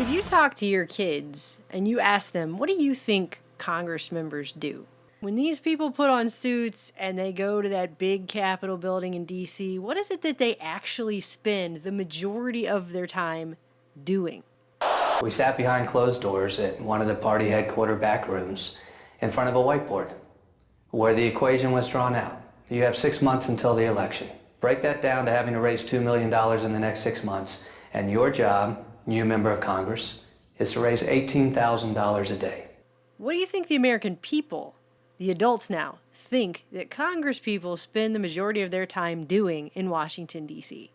If you talk to your kids and you ask them, what do you think Congress members do? When these people put on suits and they go to that big Capitol building in D.C., what is it that they actually spend the majority of their time doing? We sat behind closed doors at one of the party headquarter back rooms in front of a whiteboard where the equation was drawn out. You have 6 months until the election. Break that down to having to raise $2 million in the next 6 months, and your job, new member of Congress, is to raise $18,000 a day. What do you think the American people, the adults now, think that Congress people spend the majority of their time doing in Washington, D.C.?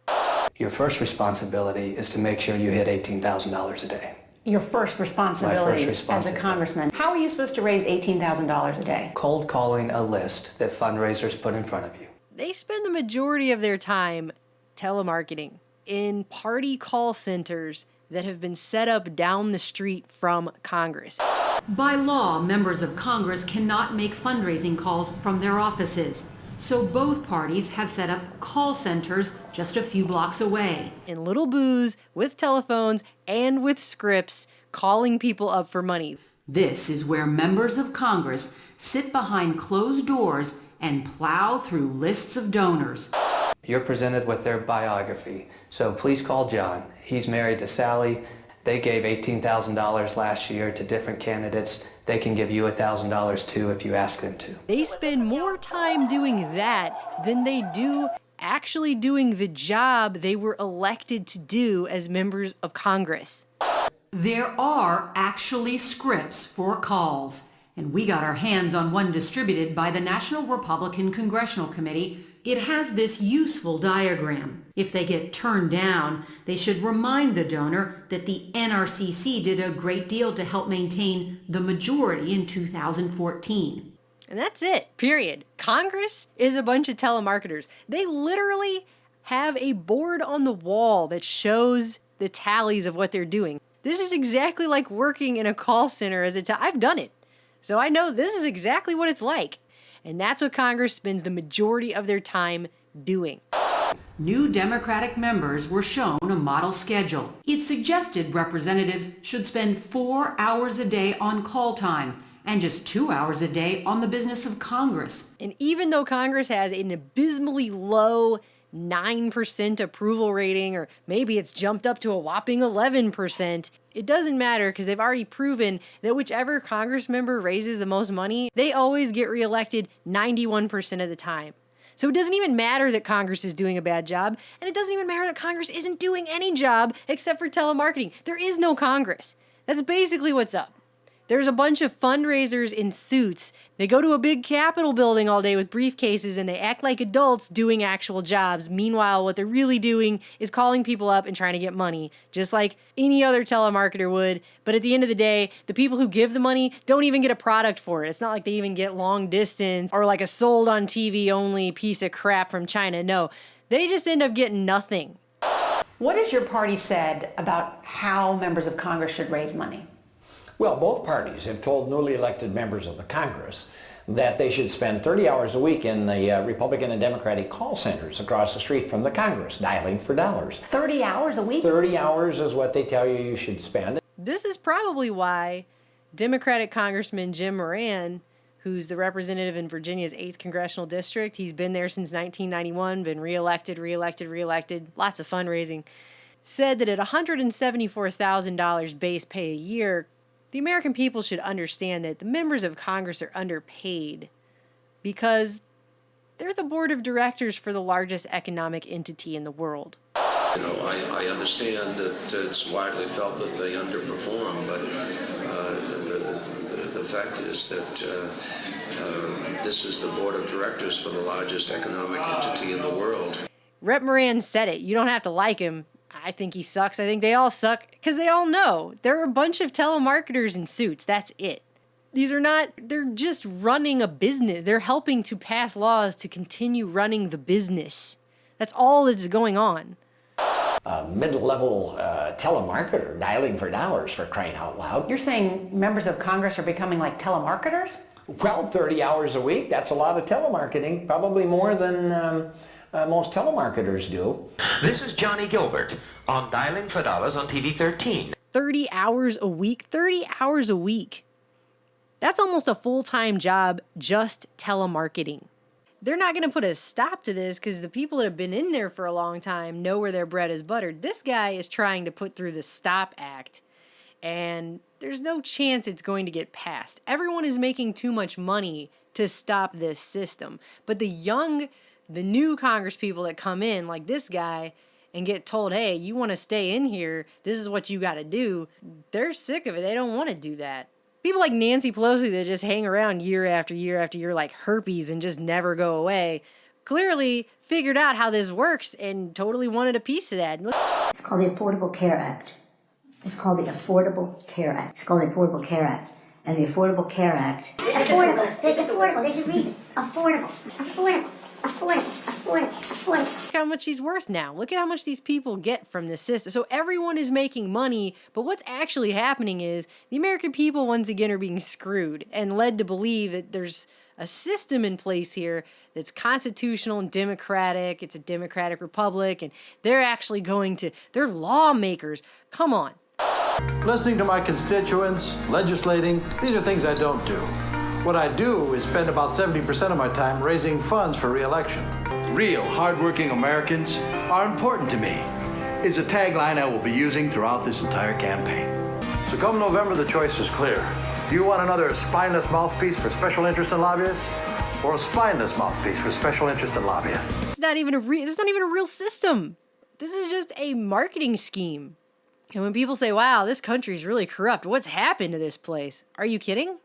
Your first responsibility is to make sure you hit $18,000 a day. Your first responsibility as a congressman. How are you supposed to raise $18,000 a day? Cold calling a list that fundraisers put in front of you. They spend the majority of their time telemarketing in party call centers that have been set up down the street from Congress. By law, members of Congress cannot make fundraising calls from their offices. So both parties have set up call centers just a few blocks away. In little booths, with telephones, and with scripts, calling people up for money. This is where members of Congress sit behind closed doors and plow through lists of donors. You're presented with their biography, so please call John. He's married to Sally. They gave $18,000 last year to different candidates. They can give you $1,000 too if you ask them to. They spend more time doing that than they do actually doing the job they were elected to do as members of Congress. There are actually scripts for calls, and we got our hands on one distributed by the National Republican Congressional Committee. It has this useful diagram. If they get turned down, they should remind the donor that the NRCC did a great deal to help maintain the majority in 2014. And that's it, period. Congress is a bunch of telemarketers. They literally have a board on the wall that shows the tallies of what they're doing. This is exactly like working in a call center I've done it. So I know this is exactly what it's like. And that's what Congress spends the majority of their time doing. New Democratic members were shown a model schedule. It suggested representatives should spend 4 hours a day on call time and just 2 hours a day on the business of Congress. And even though Congress has an abysmally low 9% approval rating, or maybe it's jumped up to a whopping 11%, it doesn't matter because they've already proven that whichever Congress member raises the most money, they always get reelected 91% of the time. So it doesn't even matter that Congress is doing a bad job, and it doesn't even matter that Congress isn't doing any job except for telemarketing. There is no Congress. That's basically what's up. There's a bunch of fundraisers in suits. They go to a big Capitol building all day with briefcases and they act like adults doing actual jobs. Meanwhile, what they're really doing is calling people up and trying to get money, just like any other telemarketer would. But at the end of the day, the people who give the money don't even get a product for it. It's not like they even get long distance or like a sold on TV only piece of crap from China. No, they just end up getting nothing. What has your party said about how members of Congress should raise money? Well, both parties have told newly elected members of the Congress that they should spend 30 hours a week in the Republican and Democratic call centers across the street from the Congress, dialing for dollars. 30 hours a week? 30 hours is what they tell you should spend. This is probably why Democratic Congressman Jim Moran, who's the representative in Virginia's 8th Congressional District, he's been there since 1991, been reelected, lots of fundraising, said that at $174,000 base pay a year, the American people should understand that the members of Congress are underpaid because they're the board of directors for the largest economic entity in the world. You know, I understand that it's widely felt that they underperform, but the fact is that this is the board of directors for the largest economic entity in the world. Rep. Moran said it. You don't have to like him. I think he sucks. I think they all suck because they all know. There are a bunch of telemarketers in suits. That's it. They're just running a business. They're helping to pass laws to continue running the business. That's all that's going on. A mid-level telemarketer dialing for dollars, for crying out loud. You're saying members of Congress are becoming like telemarketers? Well, 30 hours a week, that's a lot of telemarketing, probably more than most telemarketers do. This is Johnny Gilbert on Dialing for Dollars on TV 13. 30 hours a week. 30 hours a week. That's almost a full-time job, just telemarketing. They're not going to put a stop to this because the people that have been in there for a long time know where their bread is buttered. This guy is trying to put through the Stop Act, and there's no chance it's going to get passed. Everyone is making too much money to stop this system. But the new Congress people that come in, like this guy, and get told, hey, you want to stay in here, this is what you got to do, they're sick of it. They don't want to do that. People like Nancy Pelosi that just hang around year after year after year like herpes and just never go away, clearly figured out how this works and totally wanted a piece of that. It's called the Affordable Care Act. It's called the Affordable Care Act. It's called the Affordable Care Act. And the Affordable Care Act. Affordable, there's a reason. Affordable. Look how much he's worth now. Look at how much these people get from this system. So everyone is making money, but what's actually happening is the American people once again are being screwed and led to believe that there's a system in place here that's constitutional and democratic. It's a democratic republic, and they're lawmakers. Come on. Listening to my constituents, legislating, these are things I don't do. What I do is spend about 70% of my time raising funds for re-election. Real, hardworking Americans are important to me. It's a tagline I will be using throughout this entire campaign. So come November, the choice is clear. Do you want another spineless mouthpiece for special interest and lobbyists? Or a spineless mouthpiece for special interest and lobbyists? It's not even a real system. This is just a marketing scheme. And when people say, wow, this country's really corrupt, what's happened to this place? Are you kidding?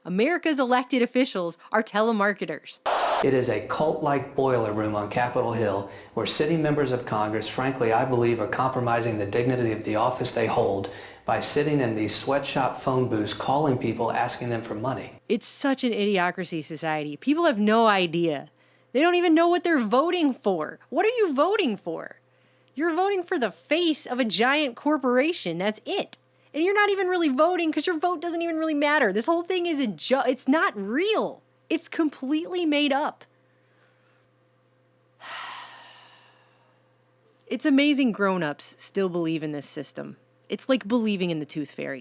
America's elected officials are telemarketers. It is a cult-like boiler room on Capitol Hill where sitting members of Congress, frankly, I believe, are compromising the dignity of the office they hold by sitting in these sweatshop phone booths calling people, asking them for money. It's such an idiocracy society. People have no idea. They don't even know what they're voting for. What are you voting for? You're voting for the face of a giant corporation. That's it. And you're not even really voting because your vote doesn't even really matter. This whole thing is it's not real. It's completely made up. It's amazing grown-ups still believe in this system. It's like believing in the Tooth Fairy.